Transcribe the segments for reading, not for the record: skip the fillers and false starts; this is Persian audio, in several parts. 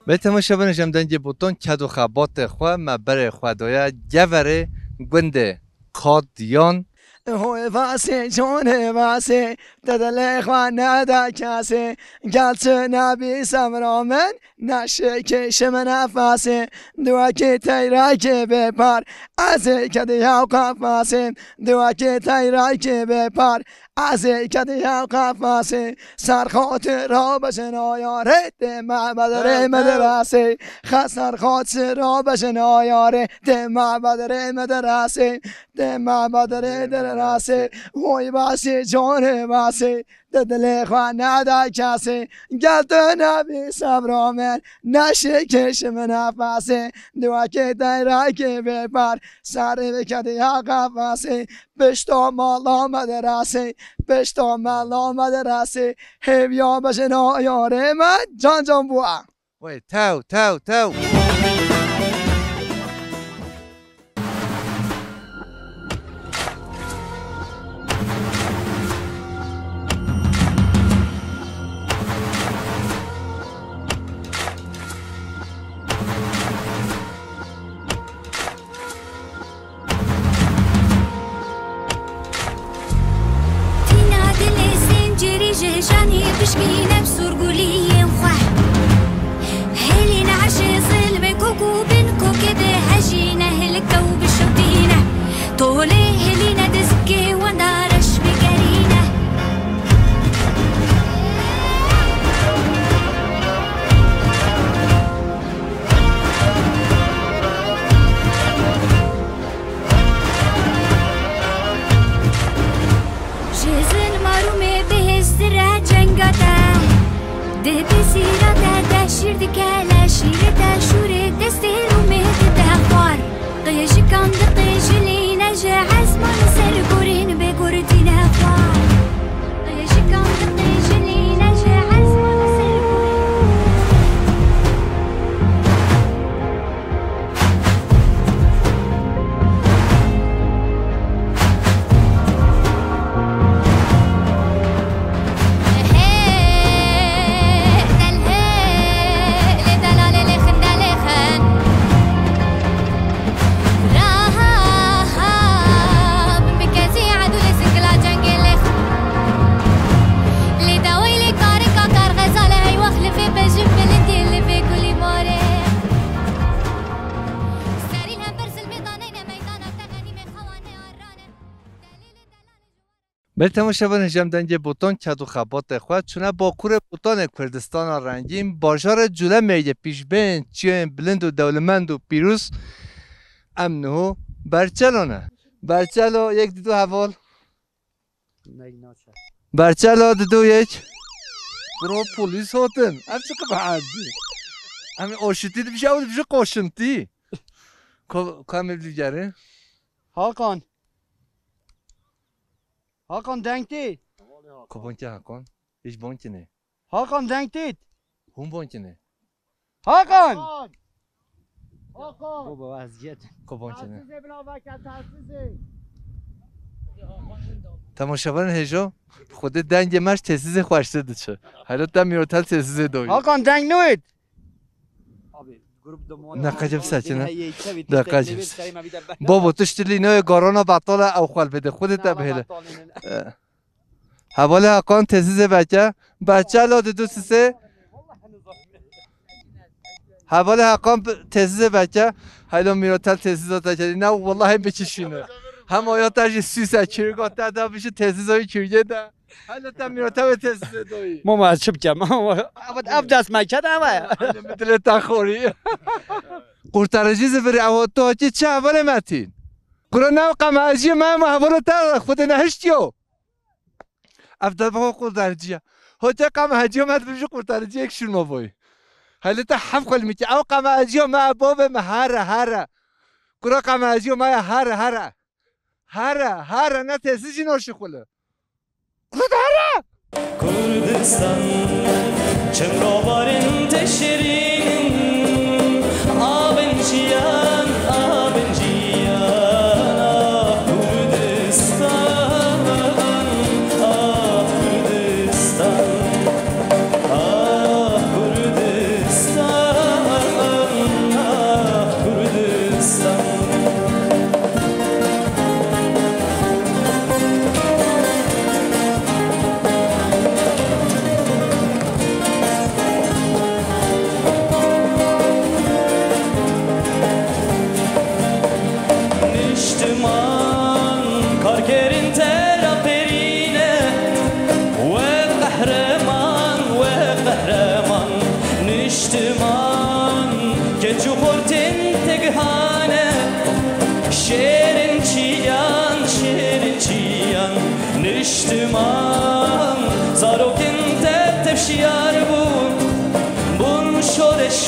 به تماشا بنشم دنج بوتون کدو خبات خواه مبر خودایا گوره گنده کادیان هوی واسه جون واسه ددل خوانه دا کاسه گلچ نبی سمرامن نشه کش من افاسه دوا که تیرای که بپار از کدی ها قفاسه دوا که تیرای که بپار از کدی ها قفاسه سرخوت را بشن آیاره معبد مدرسه سرخوت را بشن آیاره معبد مدرسه معبد راسه وای واسه جان واسه دل خوانه دا کاسه گلت نبی صبرامن نشه کش من نفسه دوا که دیره که بپر سر بکده یا قفسه بشتا مال آمده راسه بشتا مال آمده راسه هیویا بشن آیاره من جان جان بوا وای تو جاني بشكي نفس رجولي مخح هلي نعشي ظلم كوكو بنكو كده هجينا هلكة وبشوتينا طولي هلينا دزكي ونارش بجرينا جزن مارومي بهزرة جنگاتا ده بسيرة ده شير دكالا شير ده شور دستي رومي ده خوار قيش كان دقيش لينا جا عزمان سرقورين بقردنا خوار قيش كان دقيش لينا جا عزمان سرقورين به تماشا بنشم دنج بوتون کدو خبات خواه چونه باکور بوتان کردستان رنگیم باجار جوله میگه پیش بین چین بلند و دولمند و پیروز امنو برچلونه برچلو یک دیدو حوال برچلو دیدو یک برو پولیس هاتن ام چه که بعدی امی آشتی بشه او بشه قاشنتی که همی دیگره Hakan denk değil. Kobanki Hakan. Hiç banki ne? Hakan denk değil. Hun banki ne? Hakan! Hakan! Baba vaziyet. Kobanki ne? Tersize bina bakar tersize. تماشاگر هجا خود دنگ مرش تسیز خوشته دچه حالا تا میروتل تسیز دوی Hakan denk نوید. نقجب سچنه نقجب بابا تشتری نه گارانا بطاله او خال بده خودت بهله حواله حقان تسیز بچه لاده دو سه حواله حقان تسیز بچه حالا میروتل تسیزات کردی نه والله هم بچشینه هم آیاتش سیسه چرگاه تا بشه تسیزای چرگه ده حالا تا میروتل تسیز دوی ما معصب کم. اب دست مکد همه. مثل تخوری قرطرجی زفری او تو چه اول متین قرآن نو قمعجی من محول تا خود نهشتیو افضل بخوا قرطرجیه هوچه قمعجی مد بشه قرطرجی یک شون مبوی حالا تا حف خل میکی او قمعجی ما باب هره قرآن قمعجی ما هره نه تسیجی نوشی خله هره Kurdistan çemrovarın teşerin abenciyan ah Kurdistan ah Kurdistan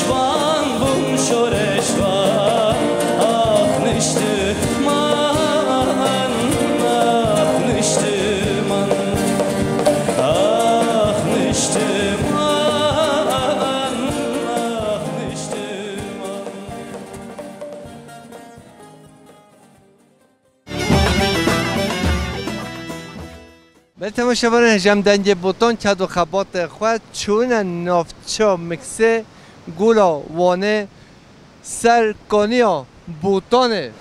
şvan bum şoreş van ah niştiman ah niştiman ah niştiman ah niştiman. به تماشاگر هجم دنگ بوتان کد و خبات خود چون نافچا مکسه گولا وانه سرکانیا بوتانه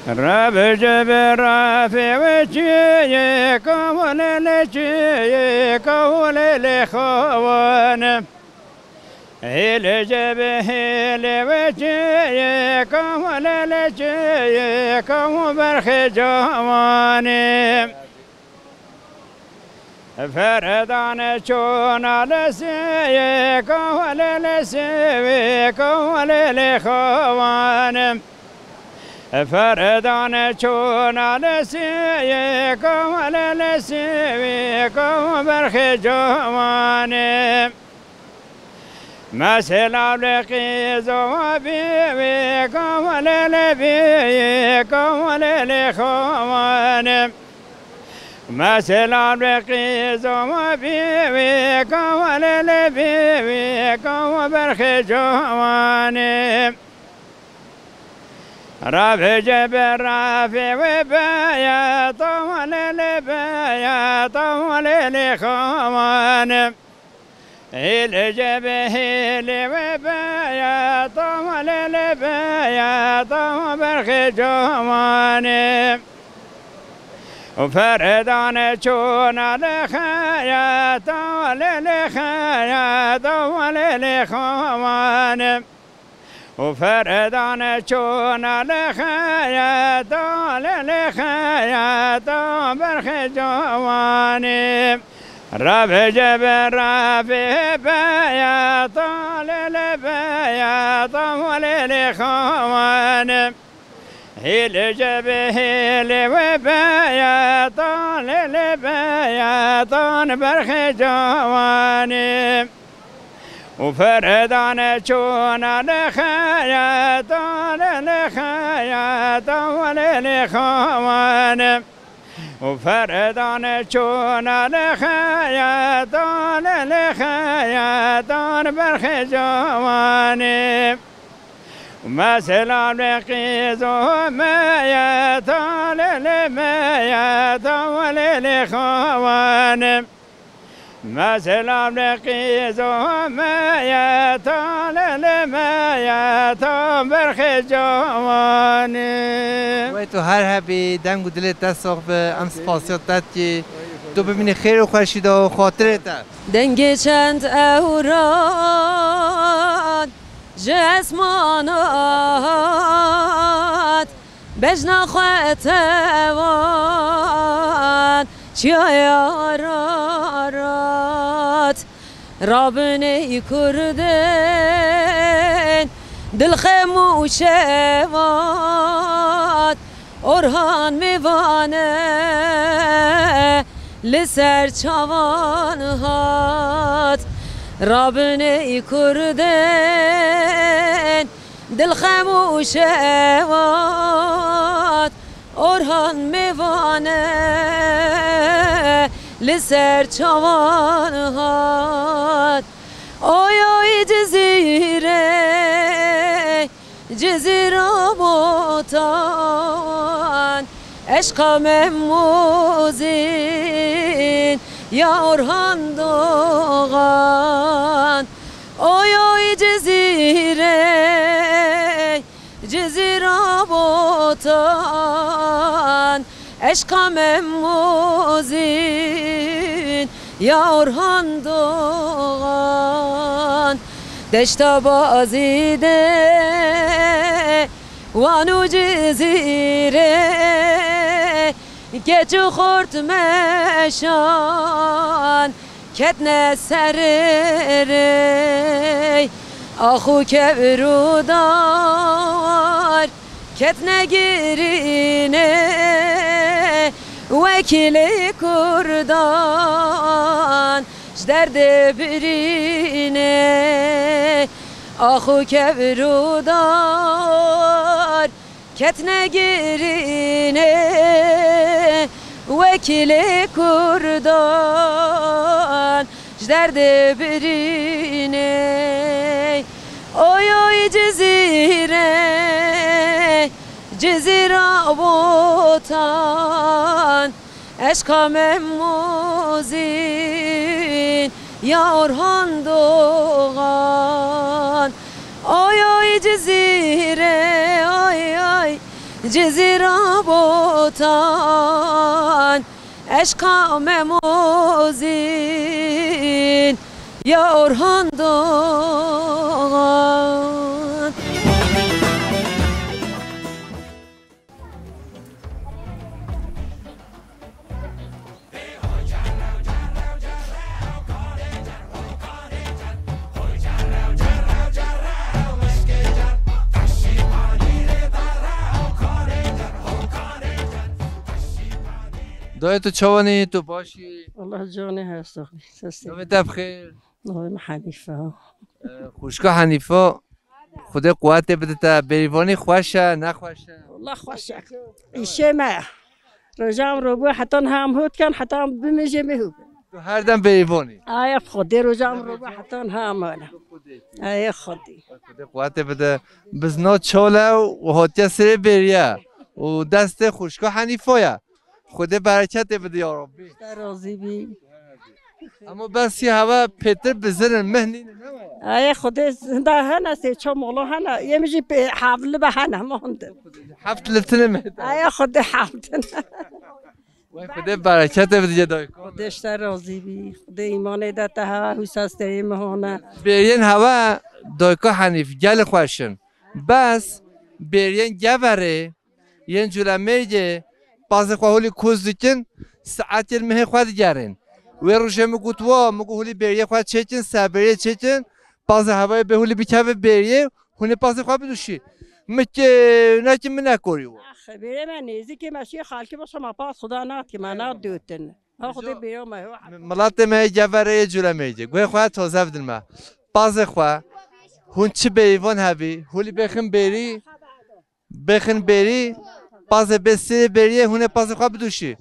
رب جب رافع وجهي كون لجي كون لخوان هل جب هل وجهي كون لجي كون برخ جواني فردان چون لسي كون لسي كون لخوان فردان چون لسی کم لسی کم برخ جوانی مثلا لقیز و بی کم لبی کم لخوان مثلا لقیز و بی کم لبی کم برخ جوانی رافع جب رافع وبايا طول البايا طول الخوان هل جب هل وبايا طول البايا طول برخ جواني وفردان چون الخيا طول الخيا طول الخوان وفردان چون لخیات لخیات برخ جوانی رب جب رافع بیات لبیات لخوان هل جب هل و بیات لبیات برخ جوانی وفردان چون لخیات لخیات لخوان وفردان چون لخیات لخیات برخ جوانی مثلا لقیز و میات لمیات لخوان مثلا لقیز و میات لمیات برخ جوانی و تو هر هبی دنگ و دلت دست به ام سپاسیات داد که تو ببینی خیر و خورشید و خاطرت دنگ چند اوراد جسمانات بجنا خواتوان چیا یارات رابنی کردن دل خموشوات orhan میوانه لسر چوان هات رابنی کردن دل خموشوات orhan میوانه لسر چوان هات آی آی جزیره بوتان عشقم موزین یا orhan doğan آی آی جزیره بوتان عشقم موزین یا orhan doğan دشتا بازیده وانو جزیره گچو خورد مشان کتن سرره آخو کبرودار کتن گرینه وکیل کردان درد برینه آخو که برودار کت نگیرینه وکیل کردان جدرد برینه اوی اوی جزیره بوتان اشکام موزین یا ارهان دوغان اوی اوی جزیره بوتان اشکام موزین یا ارهان دوغان دای تو چوانی تو باشی والله جوني هستخ نوی بخیر نوم حنيفة خوشگاه حنیفه خدا قوت بده تا بریوانی خوشه نخوشه والله خوشك الشيء ما رجام ربو حتى هم هود كان حتى بمجي مهو تو هر دم بریوانی آية خدي رجام ربو حتى هم أنا آية خدي خدا قوت بده بزنا چاله و هاتیا سر بریه و دست خوشگاه حنیفه خدا برکت بده یا ربی راضي بي اما بس یه هوا پتر بزرن مهنی آية خدي ده هنا سيتشو مولو هنا يمجي بحفل بهنا ما هند هفت لفتن مهد آية خدي حفل خدا برکت بده جدای خديش راضي بي خدي إيمان ده تها حساستري مهونه برین هوا دایکا حنیف گل خوشن بس برین گوره ین جوره میگه bazı holi kuzdikin saat yirmi xwed gerin. Ve roje mi gotwa mi holi beriye xwed çekin saberiye çekin bazı havaya be holi bikave beriye huni bazı xwed biduşi. Mike nakin mi nekoriyo. خبيري ما نيزي كي ماشي خالكي باش ما باس خدا نات كي ما نات دوتن هاخذ بيوم ما هو ملات me gevere cüre meyce. Goy xwed tozav dilme. Bazı xwed hun çi beyvan hevi holi bexin beri bazı besiri beriye hune bazı xwed biduşi.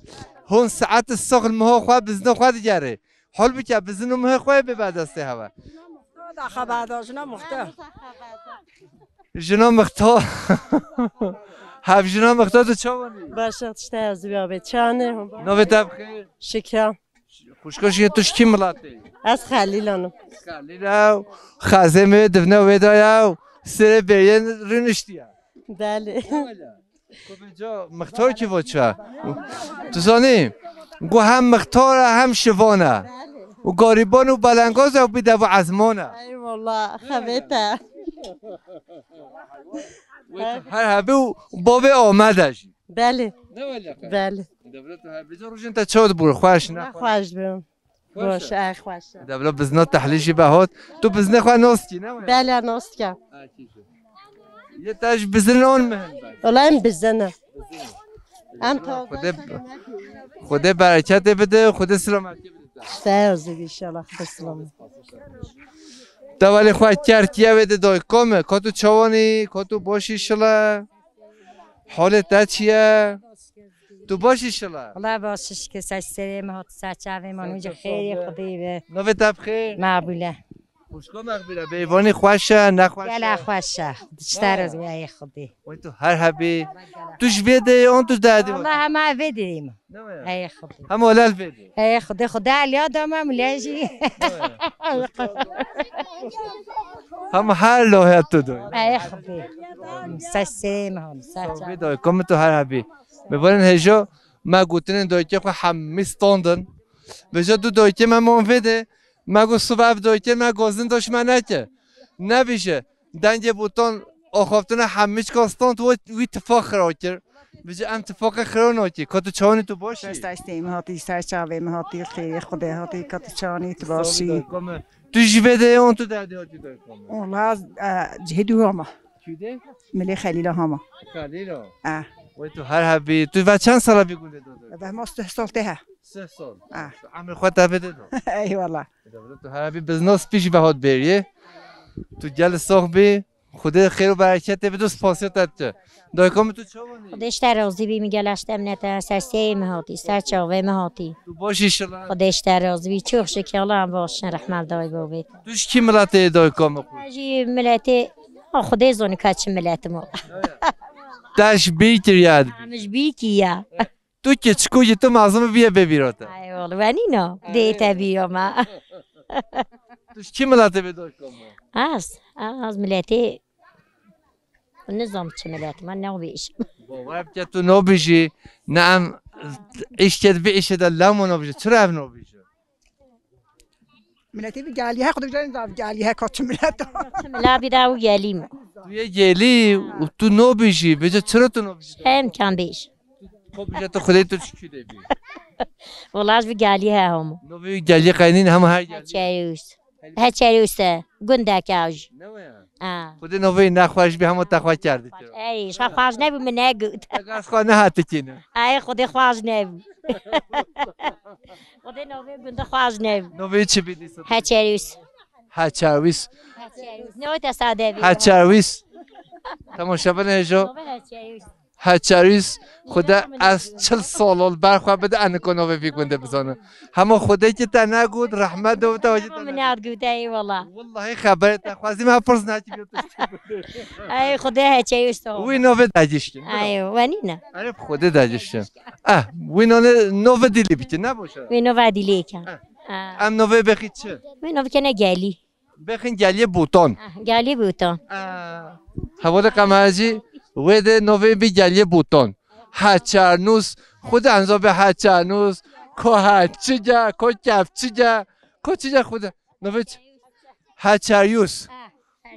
Hun saat الصغر مه خو بزنه خو دیگره حال بکه بزنه مه خو به بعد است هوا دا خبر داشنا مختار جنا مختار هف جنا مختار تو چوانی باشه تشته از بیا به چانه نوی تبخیر شکرم خوشکاشی توش کی ملاتی از خلیلانم خلیلا خازمه دفنه ودایا سر بیان رنشتیا بله کجا مختار کی وچه تو زانی گو هم مختار هم شوانه و گاریبان و بلنگاز و بیده و عزمانه ای والله خبیته هر هبه و باب آمدش بله بله دبلت هر بیزا روشن تا چود بور خوش نه خوش برم باشه ای خوشه دبلت بزنا تحلیشی بهات تو بزنه خواه ناستی نه بله ناست کم یه تاش بزنه اون مهم والله این بزنه ام تا خدا برکت بده خدا سلامتی بده سرزی بیشالله خدا سلامت دولی خواه کرکیه بده دای کامه کاتو چوانی کاتو باشی شلا حالت تا چیه تو باشی شلا والله باشش که سری مهات سچاوی منوج خیلی خودی به نوی تب خیر مقبوله خوشگاه مقبوله بیوانی خوشه نخوشه گله خوشه چتر از بیای خودی وای تو هر حبی توش ویده اون توش دادی والله همه ویدیم ای خودی هم ولال ویده ای خودی خدا الیاد هم لیجی هم هر لوحه تو دوی ای خودی سری مهات سچاوی دای کم تو هر حبی ببارن هجا ما گوتنن دای که خواه همی ستاندن بجا دو دای که من ویده ما گو صبح دای که من گازن داشت من نکه نبیشه دنگ بوتان آخافتن همیش کاستان تو وی اتفاق خراب کرد بجا ام اتفاق خراب نکی کاتو چانی تو باشی استیم هاتی سرچاوی هاتی خیلی خدا هاتی کاتو چانی تو باشی تو جیبه اون تو دادی هاتی دای کامه والله جهدو هما کیده؟ ملی خلیلا هما خلیلا وای تو هر حبی تو و چند ساله بیگونده داده؟ به ما 3 سال ته 3 سال عمر خود تبده داد ای والله تو هر حبی بزناس پیش به هات بریه تو گل صحبی خدا خیر و برکت به دوست پاسیت چه دایکام تو چاونی خودش راضی بی میگلشت امنیت سرسی مهاتی سر چاوه مهاتی تو باشی شلا خودش راضی بی چوخ شکل هم باش رحمت دای بابی توش کی ملت دایکام خود جی ملت خدای زونی کاچ ملت ما داش بیتر یاد همش بیتی یا تو که چکوی تو معظم بیا ببیراته ای والله ونی نه دیتا بیا ما توش کی ملت به دایکام از ملتی نظام چه ملت من نویش باور که تو نو بیشی نعم اشتد به اشتد لامو نو بیشی چرا نو بیشی ملتی بگالیه خود بجای بگالیه کات ملت ملت بیداو گلیم تو یه گلی و تو نو بیشی بجا چرا تو نو بیشی هم کم بیش خب بجا تو خودت تو چی دی بی والله از بگالیه هم نو بی گلی قاینین هم هر گلی هچریوس گندک آج خود نو بی نخواهش بی همون تخواه کرده چرا ای شا خواهش نبی من نگود از خواه نه حتی کینه ای خودی خواهش نبی خودی نو بی گنده خواهش نبی نو بی چی بیدی سا هچریوس هچاویس نو تصادفی هچاویس تماشا بنه جو هچاویس خدا از 40 سال برخواه بده انکو نو بی گنده بزانه همه خودی که تا نگود رحمت دو توجه تا من نگود ای والله والله خبرت خوازی من پرس نچی بیوتش ای خودی هچریوس تو وی نو داجش کن ای ونی نه عرب خود داجش کن وی نو دیلی بیتی نباشه وی نو ودیلی کن ام نو بخی چه وی نو کنه گلی بخین گلی بوتان گلی بوتان حوال قمرجی وید نوی بی گلی بوتان هچرنوس خود انزا به هچرنوس که هچیجا که کفچیجا که چیجا خود نوی هچریوس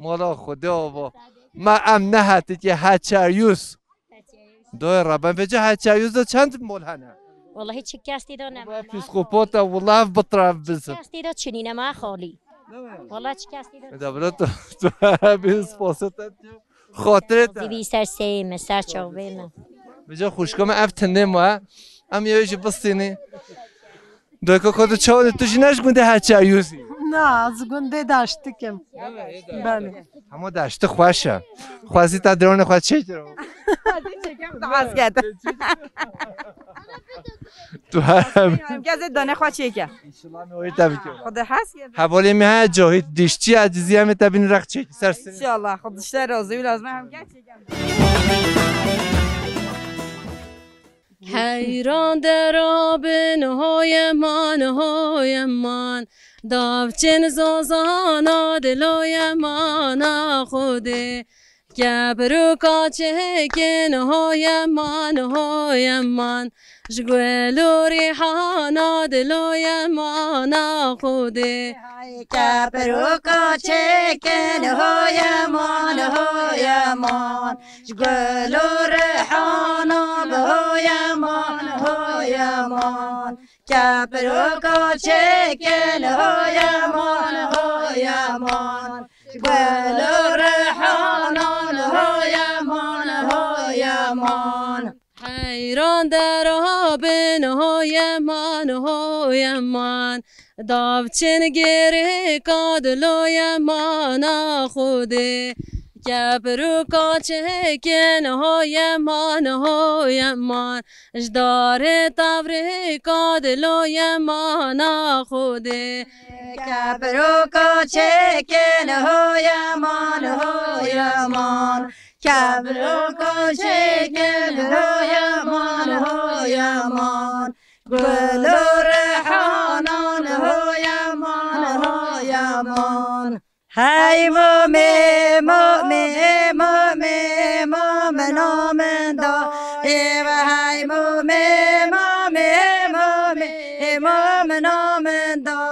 مالا خدا با ما ام نه حتی که هچریوس دوی ربان بجا هچریوس دو چند ملحنه والله چی کسی دو نمه پیسکوپاتا والله بطرف بزن کسی دو چنینه ما خالی والله چی کسی دو دبرا تو بیس پاستا خاطرت زیبی سر سیم سر چاوه من بجا خوشکام افتنه ما ام یه ویژه بستینی دوی که کدو چاونه توشی نشگونده هچریوسی نه از گنده داشتی کم بله همه داشته خوشه خوازی تا درون خواهد چه کرو از گرد تو هم گزه دانه خواه چه که خود هست حوالی می ها جاهید دیشتی عجیزی همه تبین رخ چه سرسنی انشالله خودشته رازوی لازمه هم حیران در آب نهای من داوچن زازانا دلوی من خوده گبرو کاچه که نهای من جگلو ریحانا دلوی من خوده گبرو کاچه که نهای من جگلو ریحانا بهای من گبرو کاچه که نهای من جگلو ریحانا من حیران در آب نهای من داوچن گره کادلوی من خوده گبرو کاچه که نهای من اجدار تبره کادلوی من خوده گبرو کاچه که نهای من گبرو کاچه که نهای من گل و ریحان نهای من های مومن دا و های مومن دا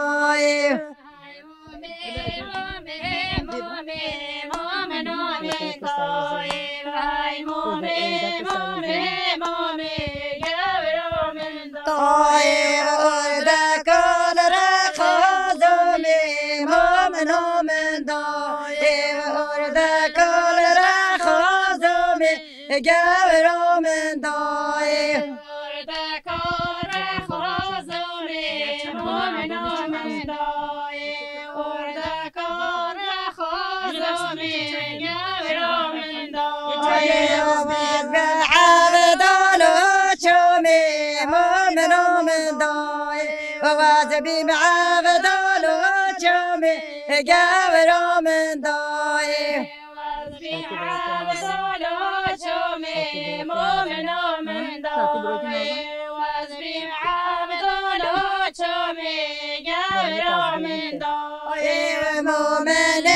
گورم دای اردکار خازم مومن دای اردکار وواجبي معابد ولوشومي قابر من ضايف وواجبي معابد ولوشومي مؤمن من ضايف وواجبي معابد ولوشومي قابر من ضايف مؤمن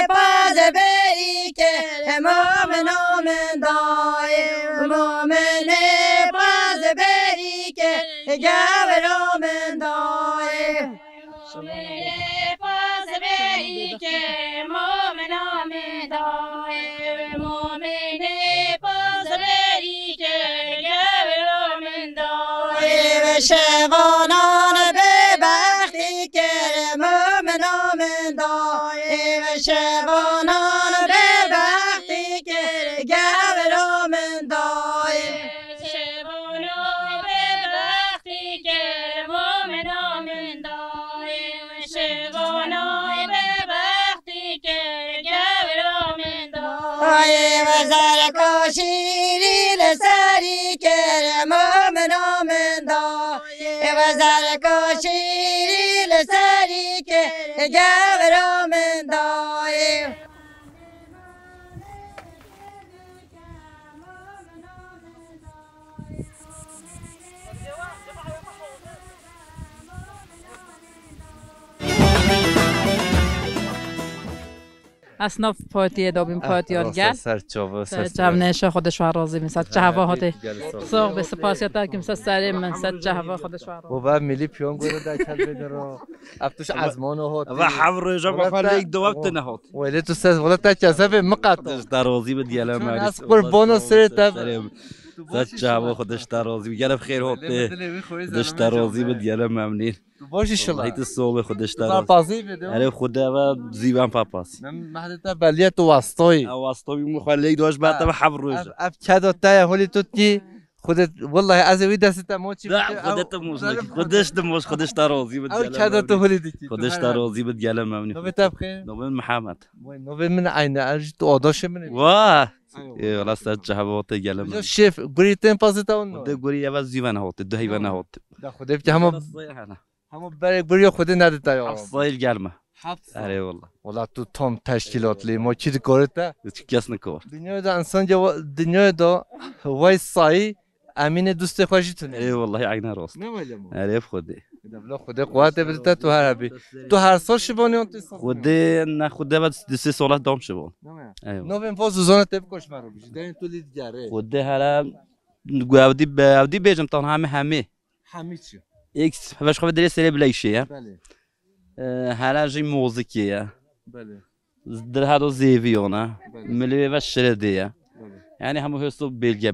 باجبيك مؤمن من ضايف مؤمن باجبيك قابر من ضايف شغالان ببختی که مؤمن من دایم شغالان ببختی که گبر من دایم شغالان ببختی که مؤمن من دایم شغالان ببختی که گبر من دایم زرکاشی لسری که مؤمن من دایم زرکاشی لسری که گبر من دایم اصناف پارتی دابیم پارتیانگر سرچاوه جمعنش خودش و راضی میسد جهوا هاته سوق به سپاسیتا که مثلا سری من صد جهوا خودش و راضی بابا ملی پیون گورو در کل بدرو افتوش ازمان هات و حور جمع خاله یک دو وقت نهات ولی تو سه ولی تا کسب مقطع در راضی به دیالم مالی از قربان سر تب صد جهوا خودش در راضی میگه بخیر هاته خودش در راضی به دیالم ممنون باشی شما هیت صبح خودش در راضی بده آره خدا و زیبان پاپاس من مهدتا بلیت واسطوی واسطوی مخاله یک دوش بعد تبع حور جا اب كذا تايا هولي توتي خدت والله ازوي دست موتشي لا خدت موش خدش دموش خدش تراضي او كذا تهولي ديكي خدش تراضي بديالا ممنون نوبه تبخير نوبه محمد نوبه من عين اجت اوداش من واه ايه ولا استجهبوت يالا شيف بريتين بازيتا ونو ده غوري يا زيوان هوت ده هيوان هوت ده خدي بتي هم بريك بريو خدي ندتا يا حفصيل gelme آره والله والله تو تام تشکیلاتلی ما چی کارته کس نکار دنیای انسان دنیای وای سای امین دوست خوشیتونه ای والله عینه راست آره خودی بلا خدا قوت بده تو هر بی تو هر سال شبانی اون خودی نه خودی بعد 3 سال دام شبان نویم فاز زونه تب کوش مرو بشی دین تو لید جاره خودی هلا گودی بیجم تنها همه چی ایکس باش خود دری سری بلیشه بله هلا جی موزیکیه بله در هر زیویونه ملی و شردیه یعنی همه هستو بلگه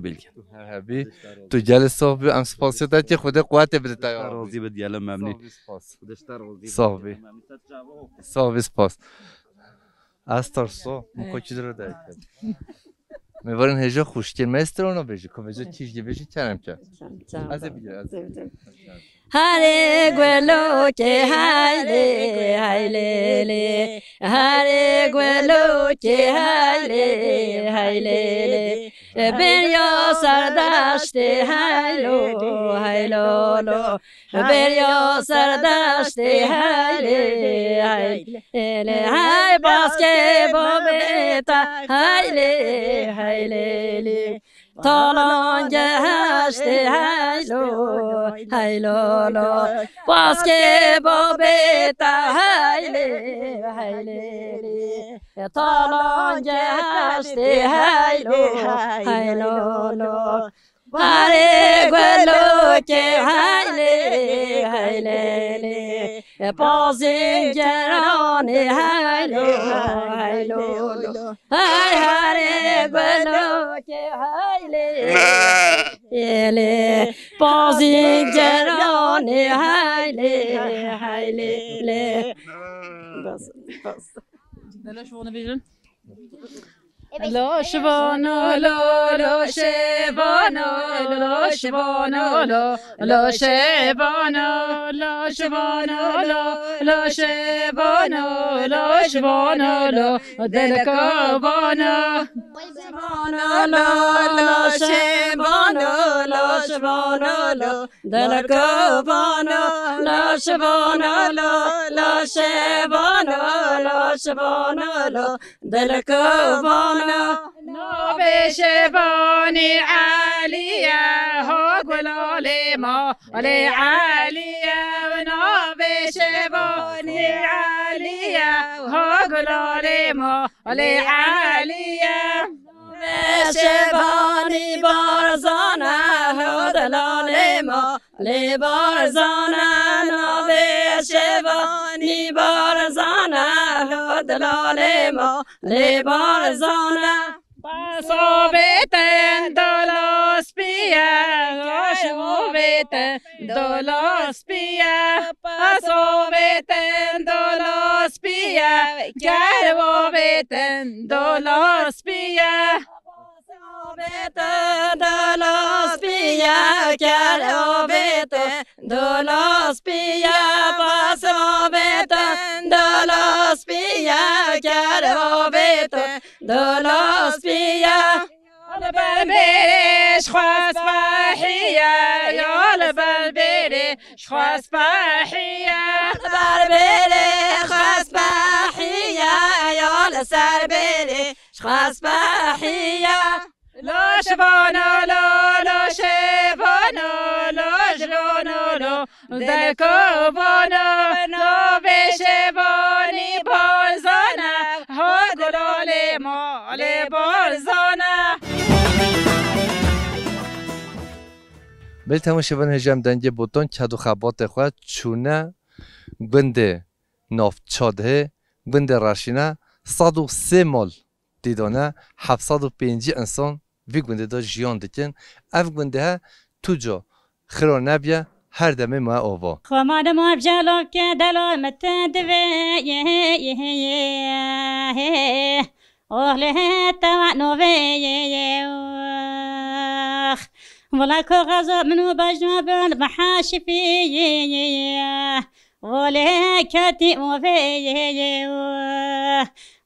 هبی تو جلسه صاحب ام سپاسیتا که خود قوت بده تا راضی به دیال ممنون صاحب سپاس استرسو مکوچی درو دارید می‌ورن هجا خوشگل مسترونو بجی کومجا چیزی بجی چرم کرد از بیار از هره گلو که هایله هایله هره گلو که هایله هایله بریا سردشت هایلو هایلولو بریا سردشت هایله هایله های باسکه بابتا هایله هایله تالان گهشت هایلو هایلولو باسکه بابتا هایله هایله تالان گهشت هایلو هایلولو هره گلو که هایله هایله بازنگران هایلو هایلولو های هره گلو که هایله هایله بازنگران هایله هایله بس دلش وونه بیشن لا شبانا لا لا شبانا لا شبانا لا لا شبانا لا شبانا لا لا شبانا لا شبانا لا دلك بانا شبانا لا لا شبانا لا شبانا لا دلك بانا لا شبانا لا لا شبانا لا شبانا لا دلك بانا نوبي شباني عالية هو قولوا ما لي عالية ونوبي شباني عالية هو قولوا ما لي عالية شباني بارزانا هو دلال ما لي بارزانا نوبي شباني بارزانا هو دلال ما لي بارزانا Pasobeten dolos pia, pasobeten dolos pia, pasobeten dolos pia, carvobeten dolos pia. Dolos pia, carvobeten dolos pia, pasobeten dolos pia, carvobeten dolos pia. البلبيري شخواس باحية يا البلبيري شخواس باحية البلبيري شخواس باحية يا السربيري شخواس باحية لا شبانا لا لا شبانا لا شبانا لا ذلك بانا لا بشباني بارزانا هاقولوا لي ما لي بارزانا بل تماشاوان هجم دنگ بوتون کدو خبات خواهد چونه گنده نافت چاده گنده راشینه 103 مال دیدانه 705 انسان وی گنده دا جیان دکن اف گنده ها تو جا خیران نبیه هر دمه ما آوا خواهد ما بجلو که دلو متدوه أهله توانوه ولا كغزة منو بجنب المحاشفية ولا كاتي وفيه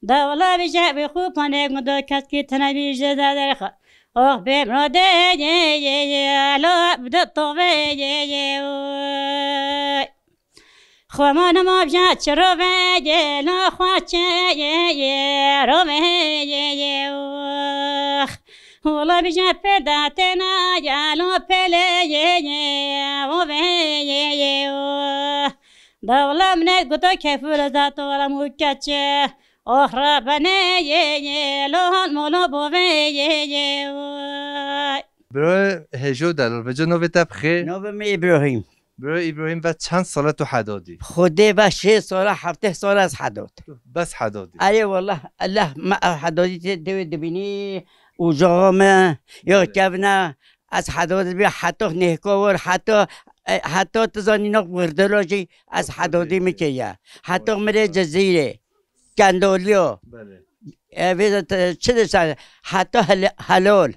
دولا بجاب خوب أنا قد كاتكي تنبي جدا درخ بمرده لا بدأ طويه خوانا ما بجات شروفه لا خواتشه رومه ولا بجات بداتنا يالو بليه وبيه دولا من قطع كفول ذات ولا مكتشه أخرى بنيه لون مولو بويه برای هجو دلال بجا نوه تبخه نوم ابراهیم برای ابراهیم و چند ساله تو حدادی خوده و 6 سال 7 سال از حداد بس حدادی آره والله الله ما حدادی دبینی وجامه یا کبنه از حداد بیا حتی نهکاور حتی تزانی نق وردلاجی از حدادی میکیه حتی مره جزیره کندولیا چه دستن حتی حلال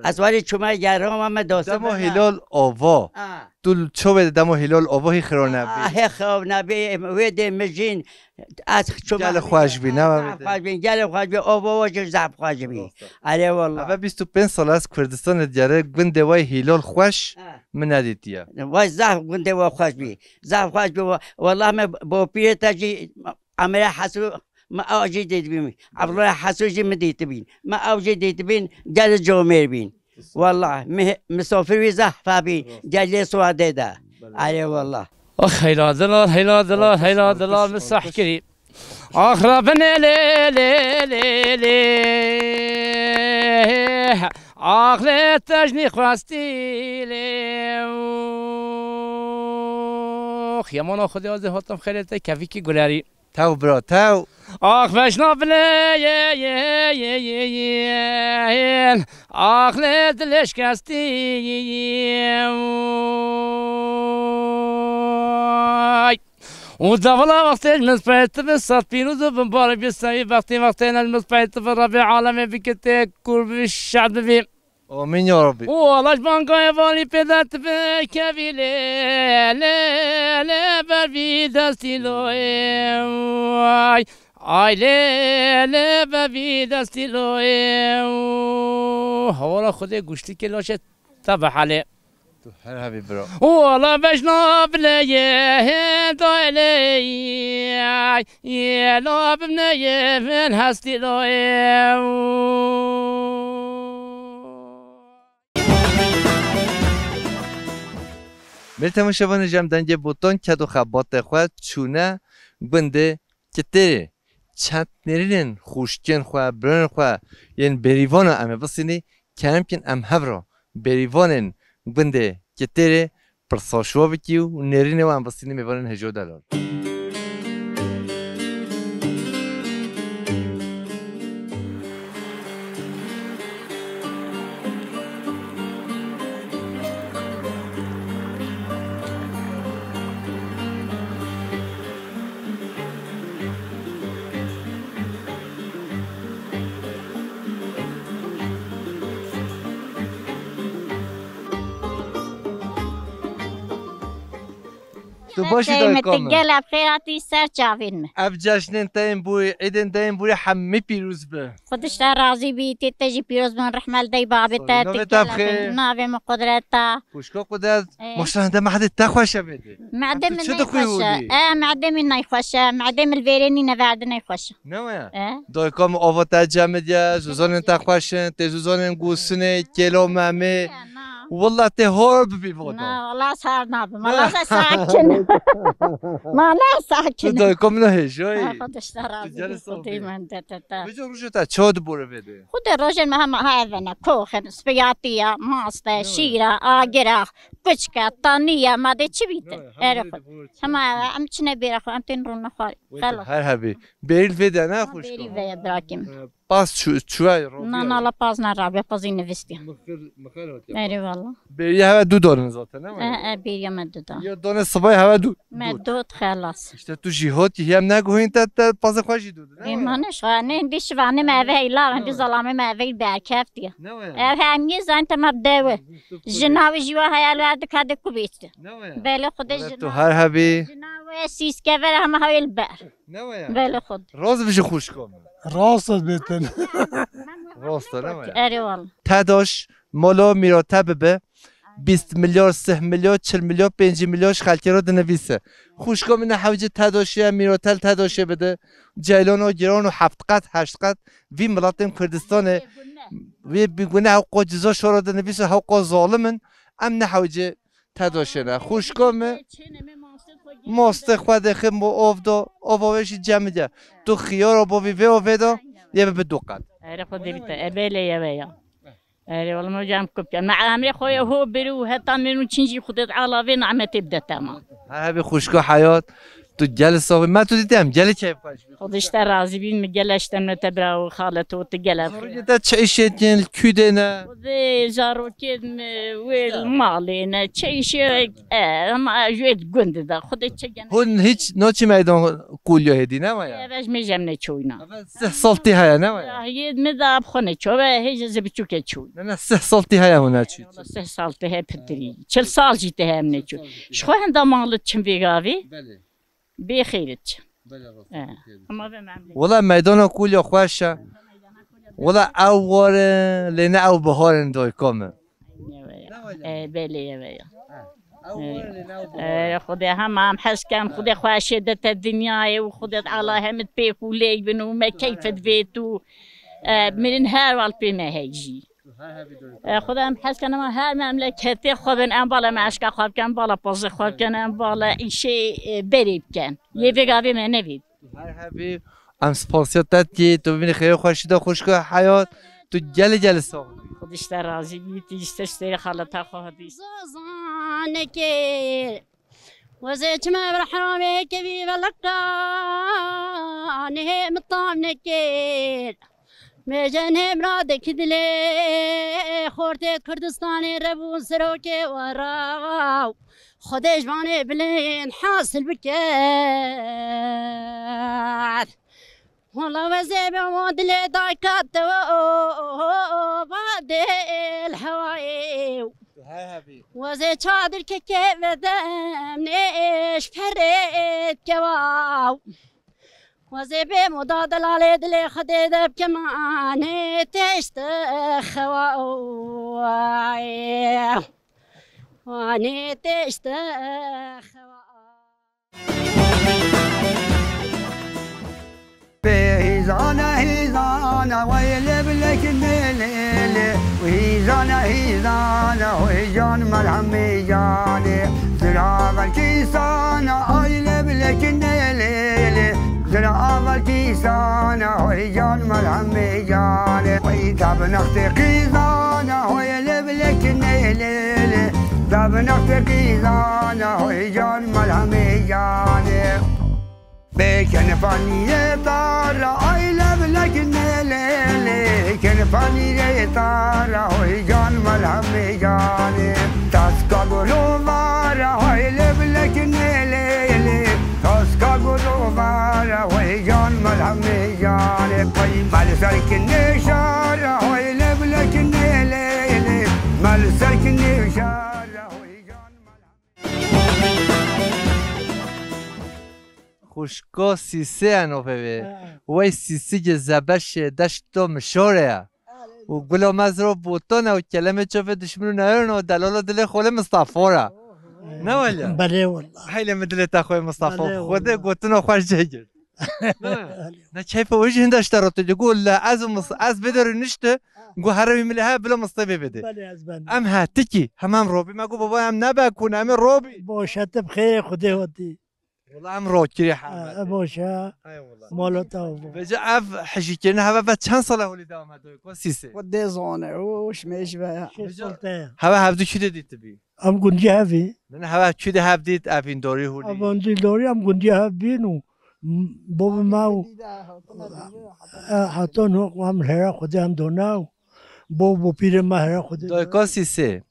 از ولی چما یارم هم داستان دمو هلال آوا دل چوبه دمو هلال آوا هی خران نبی هی خران نبی وید مجین از چما گل خواهش بی نه گل خواهش بی آوا و جزاب خواهش بی آره والله اول 25 سال از کردستان دیاره گنده وای هلال خوش من ندیدیه وای زاف گنده وای خوش بی زاف خوش بی والله من با پیه تاجی عمره حسو ما آجی دیده بیم عبدالله حسوجی مدیت بین ما آجی دیده بین گل جامعه بین والله مسافر وی زحفه بین گل سواده ده آره والله اخ هیلا دلال هیلا دلال هیلا دلال مسح کری آخربنه لی لی لی لی عقل تجنی خواستی لی خیامانا خودی آزه هاتم خیلیت کفی کی گلری تو برا تو آخ بشنابله آخ دلش کستی ودفلا وقت المسبحت بالصوت بيروز وبنبار بيساي وقتين المسبحت في الربيع عالمي بكتة كل الشعب في آمین یا ربی. والله بانقاي فالي بدات بكبيلة لا لا بربي دستي لوي آی لا بربي دستي لوي حوالا خود گوشتی که لاشه تبع حاله. تو هر هبی برا. والله بجنا بليه دايلي يا لا بنيه من هستي لوي. ملتم شبان جام دنگ بوتون کدو خبات خود چونه بنده کتره چند نرین خوشگن خود برن خود ین بریوان امه بسینی کنم کن ام هفرا بریوان بنده کتره پرساشوا بکیو نرین و ام بسینی میبرن هجو دلار. تو باشی دای کامل. متقل بخیراتی سر چاوین. اب جشن تایم بوی عیدن تایم بوی همه پیروز به. خودش تا راضی بی تیجی پیروز من رحمل دی بابی تا تقل ناوی مقدرتا. خوشکا قدرت مشاهده معده تخوشه بده. معده من نخوشه. معده من نخوشه. معده من الفيريني نبعد نخوشه. نه دای کام آوات جمع دیا زوزان تخوشن تزوزان گوسنه کلو مامه. والله تهرب بيفوتو. لا والله صار نابم والله ساكن. ما لا ساكن. تو دای کام نه جایی. خودش تراز. خودی من دتا. بجو روش تا چاد بوره بده. خود روشن مهم هذا كوخن سبياتية ماستا شيرة آجرة كشكة طانية ما ده شو بيته. أعرف. هم أم شنو بيرخو أم تنرون خالي. خلاص. هر هبي. بيل فيدا نه خوش. بيل فيدا براكم. باس شوي رو. نه لا باز نرابي بازي نفستي. أعرف والله. بيري هوا دو دارن ذاته نه؟ بيري ما دو دار. یا دانه صبای هوا دو. ما دود خلاص. işte tu jihoti hem نگوین تا پاز خوشی دود. ایمانش نه دی شوانه ماوی لا عندي ظلامه ماوی برکفتی. هم یه زن تم بدوه. جناوی جوا هیالو عد کد کوبیت. بله خودش جناوی. تو هر هبی. جناوی سیس کفر هم هایی البر. بله خود. راز بشه خوش کن. راست بیتن. راست نه. اری والله. تداش مالا میراتب به 20 میلیارد 3 میلیارد 40 میلیارد 5 میلیارد خلکی را دنویسه خوشگاه من حوجه تداشی میراتل تداشی بده جیلان و گیران و 7 قط 8 قط وی ملاتم کردستانه وی بگونه حقوق جزا شورا دنویسه حقوق ظالمن ام نه حوجه تداشی نه خوشگاه من ماست خود خم و آفدا آفاوش جمع ده تو خیار با وی و ودا یه به 2 قط اره خودی بیت ابله یه ویا اره والله ما جام كوب مع عمري خويا هو برو هتا منو تشنجي خدت علاوه نعمه تبدا تمام هبي خوشكو حياه تو جلسه ما تو دیدم جل كيف خودش راضي بين مجلشتم نتبرا وخالته وتجلب انت تعيشين الكودنا ذي زاروكين والمالين تعيش ما جيت جند ده خدت هون هيك نوتشي ميدان كوليو هدينا ما يا باش مجمنا تشوينا صلتي هيا نما هي مذاب خونه شو هي زبچو كتشوي انا صلتي هيا هنا تشي والله صلتي هي بتري كل سال جيت هي من تشو شو هندا مالت كم بيغافي بخيرت والله ميدان كوليو خوشه والله اول لنا او بهار دوي كوم بله يا خدي هم حس كان خدي خواشدة الدنيا وخدي على هم تبيك ولي بنو ما كيف تبيتو من نهار والبيما هيجي خدام حس كان ما هر مملكتي خبن ام بالا مشک خواب کن بالا پاز خواب کن ام بالا این شی بریب کن یه بگاوی من نوید هر هبی ام سپاسیت کی تو ببینی خیلی خوشیده خوشگاه حیات تو جل ساخت خودش در راضی بیتی استشتری خالتا خواهدی زانکی وزيت ما برحرامي كبير لقاني مطام نكيل مجنه مرادك دلی خورتت کردستانی ربون سروکه و راو خودش بانه بلین حاصل بکرد والله وزي بمود لي ضايقت بعد الهواي وزي شادر كيف دمنيش فريت كواو وزي بمضاد العليد اللي خديد بكمان تشتخواي واني تشتخواي هيزانا هيزانا ويلب لك الليل وهيزانا هيزانا وهيجان ملهم ميجاني زراغ الكيسانا ويلب لك الليل زراغ الكيسانا وهيجان ملهم ميجاني ويتاب نختي قيزانا ويلب لك الليل تاب نختي قيزانا وهيجان ملهم ميجاني بكن فاني طارة I love لك الليل كن فاني طارة هوي جان ملهم جاني تسكا قلوبارة I love لك الليل تسكا قلوبارة هوي جان ملهم جاني مال سلك النشارة I love لك الليل مال سلك النشارة خوشکا سیسه انو ببه وای سیسی که زبش دشتو مشوره و گلا مزرو بوتانه و کلمه چوفه دشمنو نیارن و دلالا دل خوله مصطفاره نه ولی؟ بله والله خیلی مدل تخوی مصطفا خوده گوتونو خوش جگر نه کیف وجه هندش تراتو گول از بدر نشته گو هرمی ملیها بلا مصطفی بده ام هاتکی همم روبی مگو بابا هم نبکن هم روبی باشد بخیر خوده هاتی والله هم روکری حمد باشه مالوتا بجا اف حشیکرین هوا و چند ساله هولی دوام هدوی کو سیسه و دیزانه وش میش بیا هوا هفدو چی دیدی بی ام گندی هفی نه هوا چی ده هفدید افین داری هولی افین داری ام گندی هفی نو بابا ما حتی نو هم هر خودی هم دوناو بابا پیر ما هر خودی دوی کو سیسه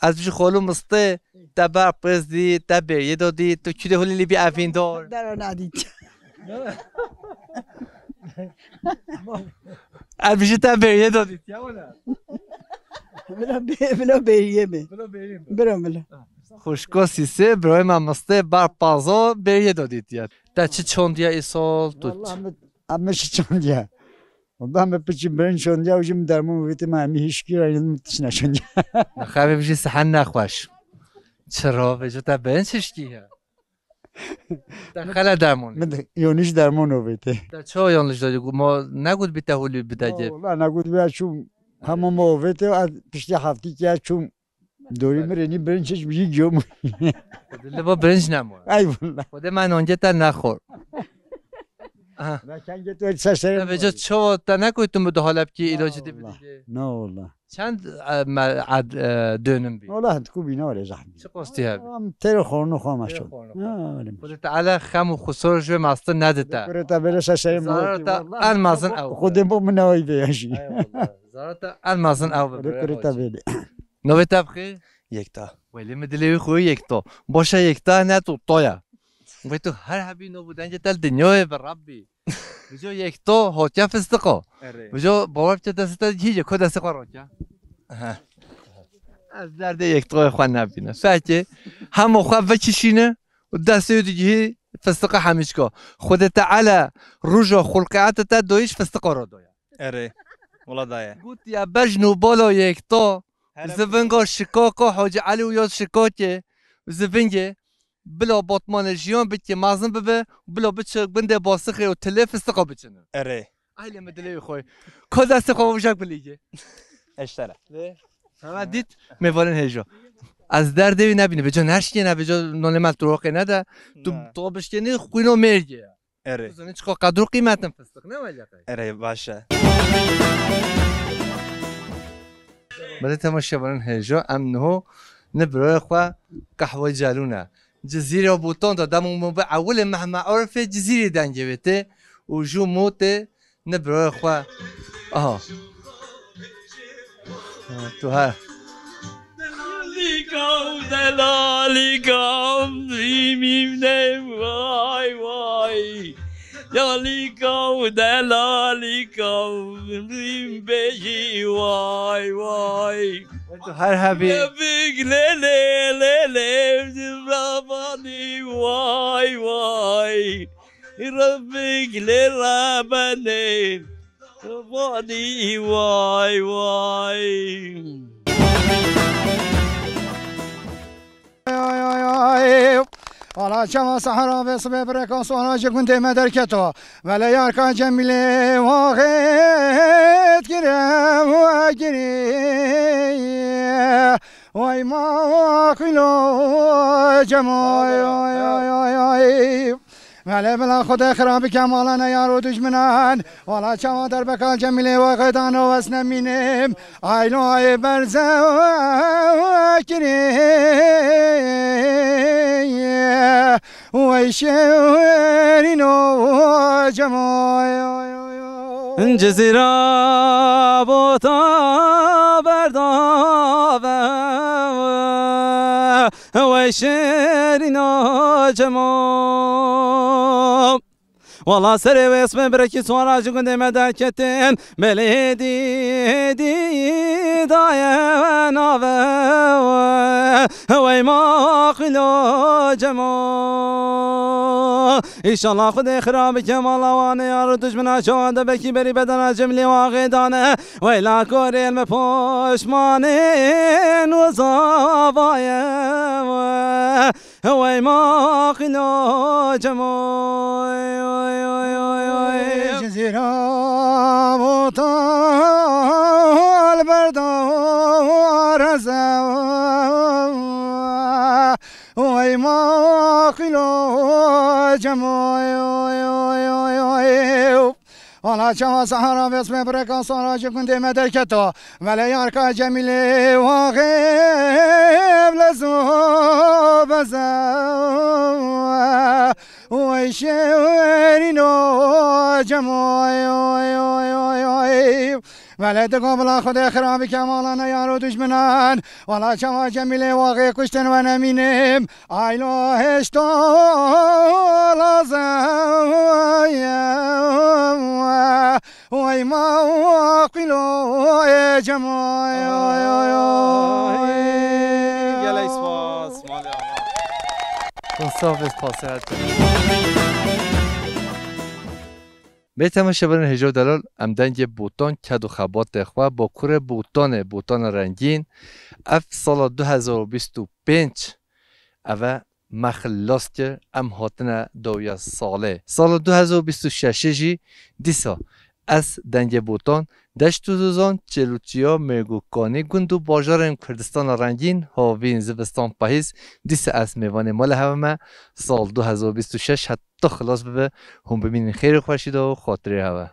از بیش خالو مسته تبع پرزدی تبع یه دادی تو چی هولی لیبی افین دار در ندید از بیش تبع یه دادی یا ولا بلا بیریمه بلا خوشگاه سیسه برای من مسته بر پازا بریه دادید یاد تا چه چوندیا ای سال تو همه چوندیا والله ما بتجي برين شونديا وجم درمون ويت ما مي هيش كي راي متشنا شونديا خابي بيجي صحن نخوش چرا بجو تا برين چشکیه دخل درمون من یونیش درمون ویته تا چه یانش دادی ما نگود بیت هولی بداجه والله نگود بیا چون همه ما ویته از پشت هفته که چون دوری مرنی برین چش میگی گم لبا برنج نمو ای والله خود من اونجا تا نخور نکنگه تو سر بجا چه تا نکویتون به حالب که ایلاج دی بدیگه نه والله چند دönüm بی والله تكون بينا ولا زحمه چه قصدی هبی ترى خورنو خام شد خودت علا خم و خسار جو ماستر ندتا كرتا بلا سر زارتا المازن او خودم من نوای بیاشی زارتا المازن او كرتا بلا نوی تبخی یکتا ولی مدلی خوی یکتا باشه یکتا نه تو تویا و تو هر حبی نو بودن که تل دنیای بر ربی بجو یکتا هاتیا فستقا بجو باور چه دسته هیچ کد دست قرارچه از درد یکتا خوان نبینه فکر هم خواب بچشینه و دسته دیگه فستقا همیشگاه خودت علا روجا خلقات تا دویش فستقا را دایا اره والله دایا گوت یا بجنو بالا یکتا زفنگا شکاکا حاج علی و یاد شکاکه زفنگه بلا باطمان جیان بچه مازن ببه بلا بچه بنده باسخه و تلف استقا بچنه اره اهل مدلی خوی کد استقا وجاک بلیگه اشتره همه دید میوارن هجا از درده نبینه به جا نشکی نه به جا نالمت دروقه نده تو طابش کنی خوینو مرگه اره بزنی چقا قدر قیمت فستق نه ولی اره باشه بله تماشا برن هجا امنه نبرای خواه قهوه جالونه جزيرة بوطان دا دامو مو أول مهما عرف جزيرة دانجبته وجو موته نبرای خواه آها تو هر دلالیکم زیمیم نه وای وای دلالیکم زیم بجی وای وای تو هر حبی بگ لی زبانی وای وای ربگ لربانی ربانی وای وای حالا چما سحرا به صبح برکاس وانا جکن تیم درکتو ولی یارکا جمیله واقعیت گرم و گری وای ما خیلو جمای ولی بلا خود خراب کمالانه یارو دشمنان والا چما در بکال جمیله واقعیتان و وسن مینم ایلوی برزه و گری وای شیرینو جمای جزیره بوتا برداوه وای شیرینو جمای والله سری و اسم برکی سوارا جگون دیمه درکتین بلی دی دایه ناوه وی ما خیلو جمال ایشالله خود خراب کمال وانه یارو دشمنا شواده بکی بری بدن جملی واقع دانه وی لاکور علم پشمانه نوزاوایه وی ما خیلو جمال جزیره بوتال بردار زوا وای ما خیلو جمای حالا چما سحرا به اسم برکان سارا جکن دیمه درکتو ولی یارکا جمیله واقعیب لزو بزا وای شیرینو جمای ولی دگو بلا خود خرابی کمالانه یارو دشمنان والا چما جمیله واقعی کشتن و نمینم ایلو هشتو لازم وای ما قیلو جمای گله اسپاس مال کنصاف اسپاس بیتم شبرن هجار دلال امدنگ بوتان کد و خبات خواه با کور بوتان رنگین اف سال 2025 اوه مخلاص کرد ام هاتن دویا ساله سال 2026 جی دیسا از دنگ بوتان دشت و دوزان چلوچیا مرگوکانی گندو باجار کردستان رنگین هاوین زبستان پاییز دیسا از میوان مال همه سال 2026 حتی خلاص ببه هم ببینین خیر خوشید و خاطره هوا